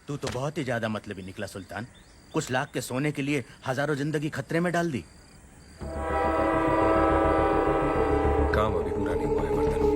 तू तो बहुत ही ज्यादा मतलबी निकला सुल्तान। कुछ लाख के सोने के लिए हजारों जिंदगी खतरे में डाल दी। काम अभी पूरा नहीं हुआ है वर्धन।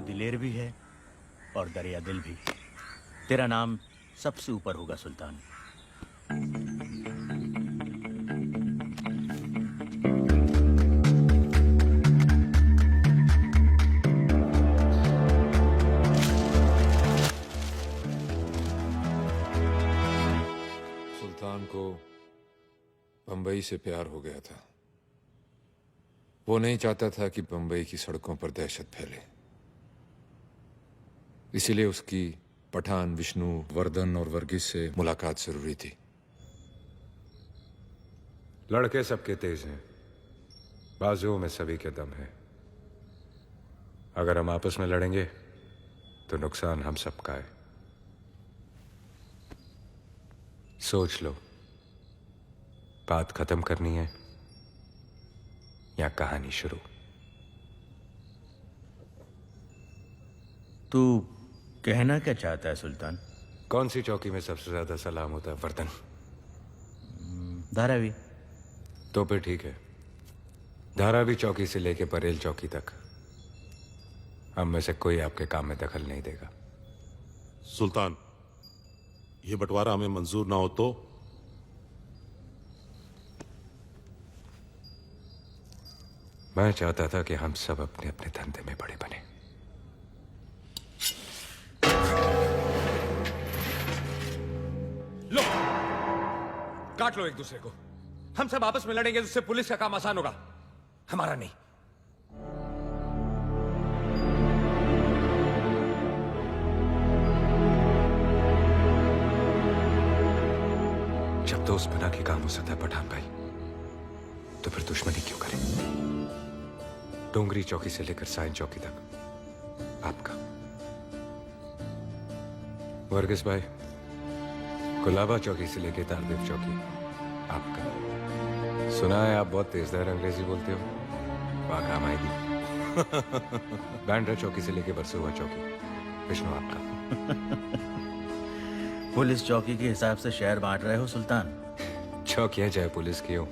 दिलेर भी है और दरिया दिल भी। तेरा नाम सबसे ऊपर होगा सुल्तान। सुल्तान को बंबई से प्यार हो गया था। वो नहीं चाहता था कि बंबई की सड़कों पर दहशत फैले, इसीलिए उसकी पठान, विष्णु, वर्धन और वर्गीस से मुलाकात जरूरी थी। लड़के सबके तेज हैं, बाजुओं में सभी के दम है। अगर हम आपस में लड़ेंगे तो नुकसान हम सबका है। सोच लो, बात खत्म करनी है या कहानी शुरू? तू कहना क्या चाहता है सुल्तान? कौन सी चौकी में सबसे ज्यादा सलाम होता है वर्धन? धारावी। तो फिर ठीक है, धारावी चौकी से लेके परेल चौकी तक हम में से कोई आपके काम में दखल नहीं देगा। सुल्तान, ये बंटवारा हमें मंजूर ना हो तो? मैं चाहता था कि हम सब अपने अपने धंधे में बड़े बने। लो, काट लो एक दूसरे को। हम सब आपस में लड़ेंगे तो उससे पुलिस का काम आसान होगा, हमारा नहीं। जब दोस्त बना के काम हो सकता है पठान भाई, तो फिर दुश्मनी क्यों करें? डोंगरी चौकी से लेकर साइन चौकी तक आपका। वर्गीस भाई, गुलाबा चौकी से लेकर तारदेव चौकी आपका। सुना है आप बहुत तेजदार अंग्रेजी बोलते हो, वहां काम आएगी। बैंड्रा चौकी से लेकर बरसुआ चौकी विष्णु आपका। पुलिस चौकी के हिसाब से शहर बांट रहे हो सुल्तान? चौकियां चाहे पुलिस की हो,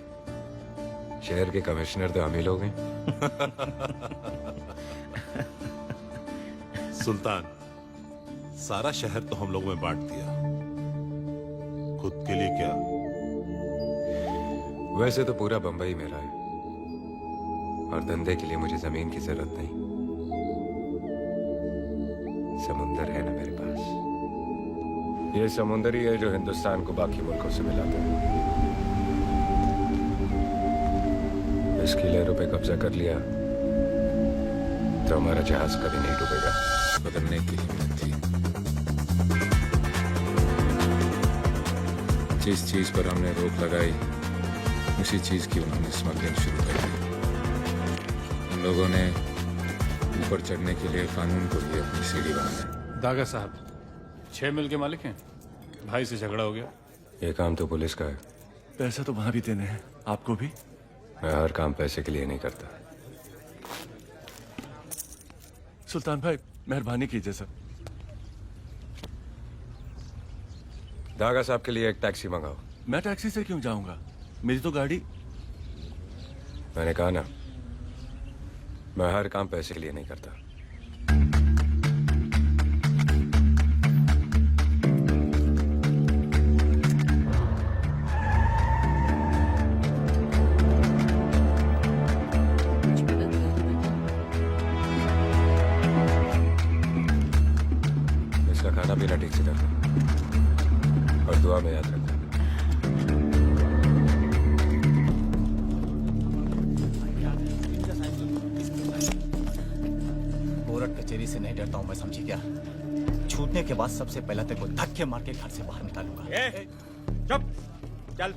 शहर के कमिश्नर तो हम ही लोग हैं। सुल्तान, सारा शहर तो हम लोगों में बांट दिया, खुद के लिए क्या? वैसे तो पूरा बंबई मेरा है और धंधे के लिए मुझे जमीन की जरूरत नहीं। समुंदर है ना मेरे पास। ये समुंदर ही है जो हिंदुस्तान को बाकी मुल्कों से मिलाता है। इसकी लहरों पे कब्जा कर लिया तो हमारा जहाज कभी नहीं डूबेगा। बदलने की हिम्मत थी। जिस चीज पर हमने रोक लगाई इसी चीज की उन्होंने स्मगलिंग शुरू कर दी। उन लोगों ने ऊपर चढ़ने के लिए कानून को ही अपनी सीढ़ी बनाया। दागा साहब 6 मिल के मालिक हैं। भाई से झगड़ा हो गया। ये काम तो पुलिस का है। पैसे तो वहां भी देने हैं, आपको भी। मैं हर काम पैसे के लिए नहीं करता। सुल्तान भाई मेहरबानी कीजिए सर। दागा साहब के लिए एक टैक्सी मंगाओ। मैं टैक्सी से क्यों जाऊंगा, मेरी तो गाड़ी। मैंने कहा ना, मैं हर काम पैसे के लिए नहीं करता। इसका खाना पीना ठीक से करना और दुआ में याद रखना। कचेरी से नहीं डरता हूं मैं, समझी क्या? छूटने के बाद सबसे पहले तेरे को धक्के मार के घर से बाहर निकालूंगा। चुप चल।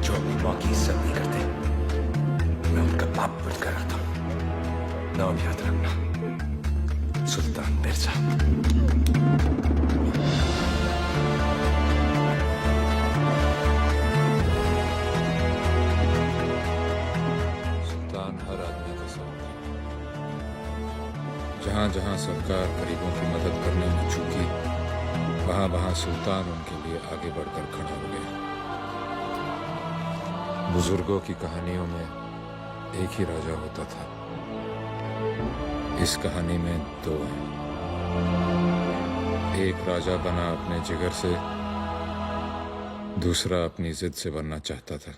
जो माँ की इज्जत नहीं करते, मैं उनका बाप बनकर आता हूं। नाम याद रखना, सुल्तान मिर्जा। जहां जहां सरकार गरीबों की मदद करने में चूकी, वहां वहां सुल्तान उनके लिए आगे बढ़कर खड़ा हो गया। बुजुर्गों की कहानियों में एक ही राजा होता था, इस कहानी में दो हैं। एक राजा बना अपने जिगर से, दूसरा अपनी जिद से बनना चाहता था।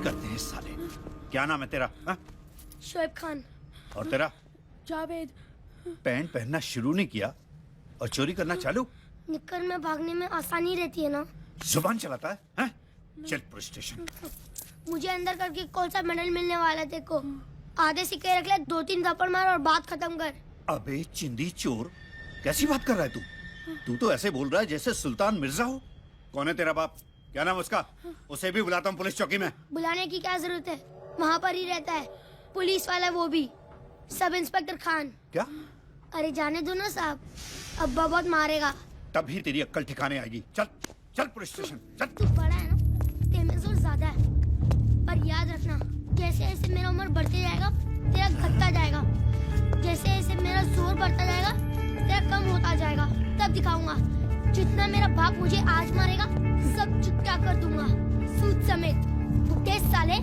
करते हैं साले। क्या नाम है तेरा? शोएब खान। और तेरा? जावेद। पैंट पहनना शुरू नहीं किया और चोरी करना चालू? निक्कर में भागने में आसानी रहती है ना। जुबान चलाता है, हैं? चल पुलिस स्टेशन। मुझे अंदर करके कौन सा मेडल मिलने वाला तेरे को? आधे सिक्के रख ले, 2-3 थप्पड़ मार और बात खत्म कर। अबे चिंदी चोर, कैसी बात कर रहा है तू? तू तो ऐसे बोल रहा है जैसे सुल्तान मिर्जा हो। कौन है तेरा बाप? क्या नाम उसका? उसे भी बुलाता हूँ पुलिस चौकी में। बुलाने की क्या जरूरत है, वहाँ पर ही रहता है। पुलिस वाला वो भी, सब इंस्पेक्टर खान। क्या? अरे जाने दो ना साहब, अब्बा बहुत मारेगा। तभी तेरी अक्ल ठिकाने आएगी। चल चल पुलिस स्टेशन चल। तू बड़ा है ना, तेरे जोर ज्यादा है, पर याद रखना जैसे जैसे मेरा उम्र बढ़ते जाएगा तेरा घटता जाएगा, जैसे जैसे मेरा जोर बढ़ता जाएगा तेरा कम होता जाएगा। तब दिखाऊंगा जितना मेरा बाप मुझे आज मारेगा सब चुटका कर दूंगा, सूद समेत। बुड्ढे साले।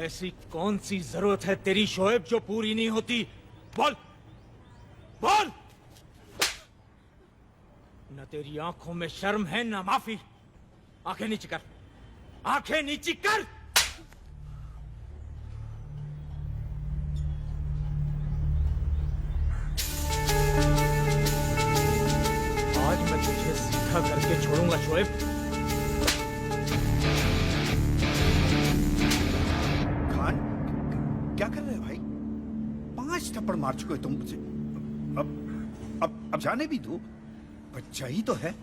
ऐसी कौन सी जरूरत है तेरी शोएब जो पूरी नहीं होती? बोल बोल। न तेरी आंखों में शर्म है न माफी। आंखें नीची कर, आंखें नीची कर। आज मैं तुझे सीधा करके छोड़ूंगा शोएब। खान, क्या कर रहे हो भाई? 5 थप्पड़ मार चुके हो तुम मुझे। अब जाने भी दो, बच्चा ही तो है।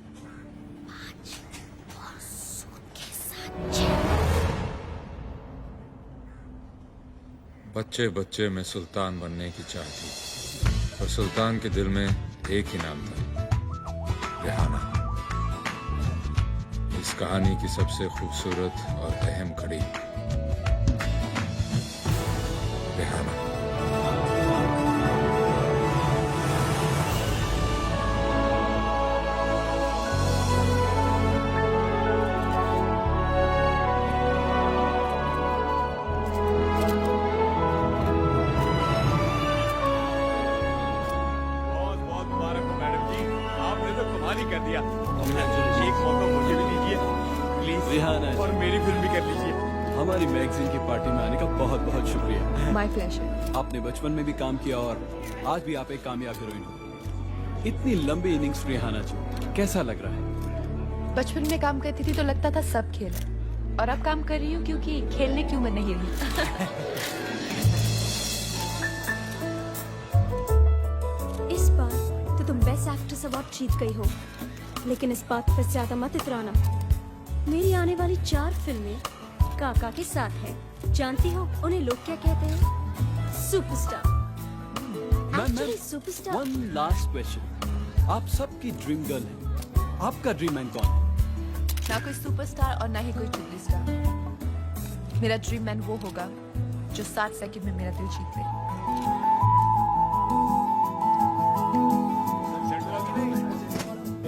बच्चे बच्चे में सुल्तान बनने की चाह थी, और सुल्तान के दिल में एक ही नाम था, रेहाना। इस कहानी की सबसे खूबसूरत और अहम कड़ी, रेहाना। ही कर दिया। एक फोटो मुझे भी लीजिए प्लीज, रिहाना और मेरी फिल्म भी कर लीजिए। हमारी मैगजीन की पार्टी में आने का बहुत बहुत शुक्रिया। My pleasure. आपने बचपन में भी काम किया और आज भी आप एक कामयाब हीरोइन हो। इतनी लंबी इनिंग्स रिहाना जी, कैसा लग रहा है? बचपन में काम करती थी तो लगता था सब खेल है, और अब काम कर रही हूँ क्योंकि खेलने की उम्र नहीं रही। इस बार तो तुम बेस्ट एक्ट्रेस अवार्ड जीत गई हो, लेकिन इस बात पर ज्यादा मत इतराना। मेरी आने वाली 4 फिल्में काका के साथ है। जानती हो उन्हें लोग क्या कहते हैं? Superstar. Actually superstar. One last question, आप सबकी ड्रीम गर्ल है, आपका ड्रीम मैन कौन है? ना कोई सुपरस्टार और ना ही कोई ट्रिपल स्टार। मेरा ड्रीम मैन वो होगा जो 7 सेकंड में मेरा दिल जीत ले।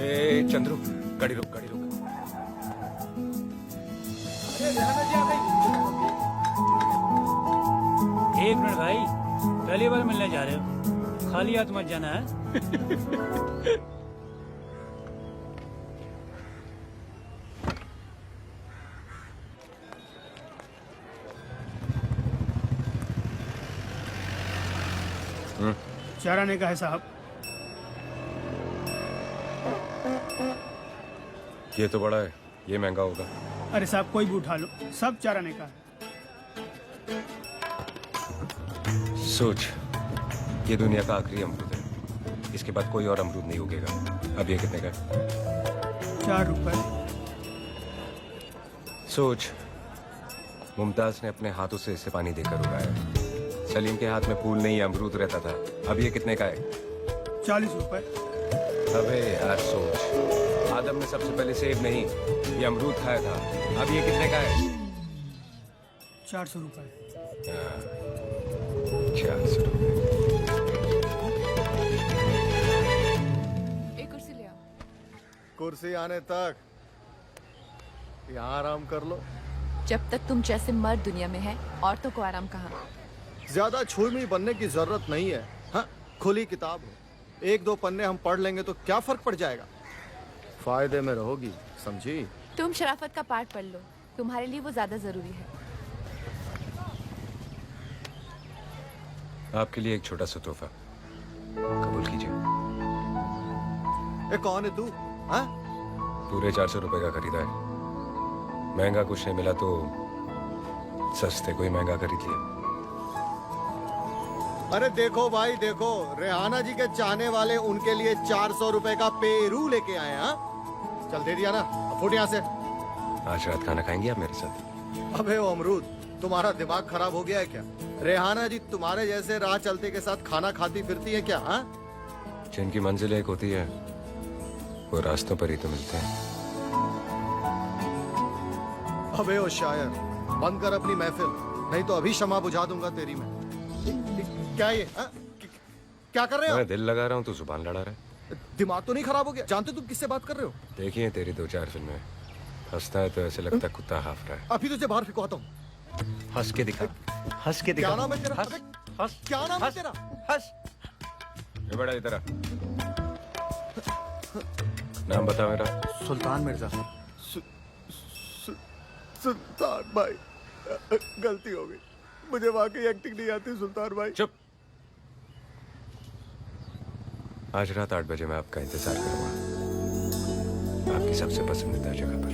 ए चंद्रू, गाड़ी रोक, गाड़ी रोक। एक मिनट भाई, पहली बार मिलने जा रहे हो, खाली हाथ मत जाना है। चाराने का है साहब। ये तो बड़ा है, ये महंगा होगा। अरे साहब कोई भी उठा लो, सब चाराने का है। सोच, ये दुनिया का आखिरी अमरूद है, इसके बाद कोई और अमरूद नहीं उगेगा। अब ये कितने का है? 4 रुपए। सोच, मुमताज ने अपने हाथों से इसे पानी देकर उगाया। सलीम के हाथ में फूल नहीं अमरूद रहता था। अब ये कितने का है? 40 रुपए। अबे यार सोच, आदम ने सबसे पहले सेब नहीं, ये अमरूद खाया था। अब ये कितने का है? 400 रुपए। 400 रुपए। एक कुर्सी ले आओ। कुर्सी आने तक यहाँ आराम कर लो। जब तक तुम जैसे मर्द दुनिया में है, औरतों को आराम कहाँ? ज्यादा छुई बनने की जरूरत नहीं है। हाँ, खुली किताब हो, 1-2 पन्ने हम पढ़ लेंगे तो क्या फर्क पड़ जाएगा। फायदे में रहोगी, समझी? तुम शराफत का पाठ पढ़ लो, तुम्हारे लिए वो ज्यादा जरूरी है। आपके लिए एक छोटा सा तोहफा, कबूल कीजिए। ए कौन है तू? हाँ? पूरे 400 रुपए का खरीदा है। महंगा कुछ नहीं मिला तो सस्ते कोई महंगा खरीद लिया। अरे देखो भाई देखो, रेहाना जी के चाहने वाले उनके लिए 400 रुपए का पेरू लेके आए। हाँ, चल दे दिया ना, अब फुट यहाँ से। आज रात खाना खाएंगे आप मेरे साथ? अबे ओ अमरूद, तुम्हारा दिमाग खराब हो गया है क्या? रेहाना जी तुम्हारे जैसे राह चलते के साथ खाना खाती फिरती है क्या? हाँ, जिनकी मंजिल एक होती है वो रास्तों पर ही तो मिलते हैं। अबे ओ शायर, बंद कर अपनी महफिल, नहीं तो अभी शमा बुझा दूंगा तेरी में। क्या ये? क्या कर रहे हो? मैं दिल लगा रहा हूँ तो जुबान लड़ा रहा है। दिमाग तो नहीं खराब हो गया? जानते तुम किससे बात कर रहे हो? देखिए तेरी 2-4 फिल्में, हंसता है तो ऐसे लगता है कुत्ता हाफ रहा है। अभी तुझे बाहर फेंकवाता हूँ। हंस के दिखा, हंस के दिखा। क्या नाम है तेरा? हंस, हंस, क्या नाम है हंस, तेरा? हंस। ये बड़ा इधर आ। नाम बता मेरा। सुल्तान मिर्जा। सुल्तान भाई, गलती हो गई, मुझे वाकई एक्टिंग नहीं आती सुल्तान भाई। चुप। आज रात 8 बजे मैं आपका इंतजार करूंगा, आपकी सबसे पसंदीदा जगह पर।